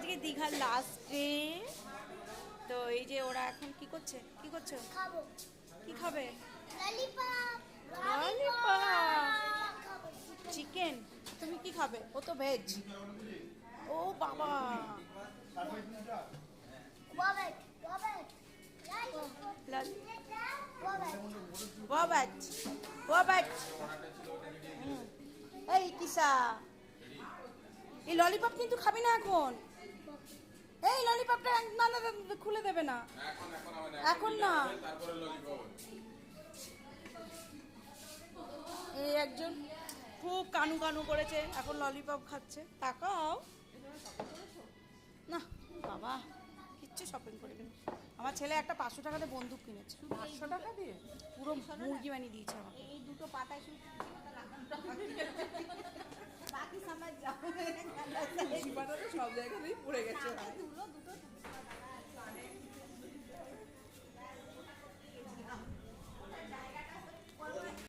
আজকে দীঘার last day. তো এই যে ওরা এখন কি করছে, কি করছো? খাবো। কি খাবে? ললিপপ। ললিপপ। চিকেন। তুমি কি খাবে? ও তো ভেজ। ও বাবা। ওয়াবেট ওয়াবেট ওয়াবাট ওয়াবাট। এই কিসা, এই ললিপপ কিন্তু খাবি না এখন। এই ললিপপটা না না খুলে দেবে না এখন না। এই একজন খুব কানু কানু করেছে, এখন ললিপপ খাচ্ছে। তাকাও না বাবা, কিচ্ছু শপিং করিনি। আমার ছেলে একটা 500 টাকাতে বন্দুক কিনেছে। 500 টাকা দিয়ে পুরো মুরগি বানিয়ে দিয়েছে আমাকে। এই দুটো পাতায় শুধু বাকি সময় যাও সব জায়গাতেই পড়ে গেছে। তুলো দুটো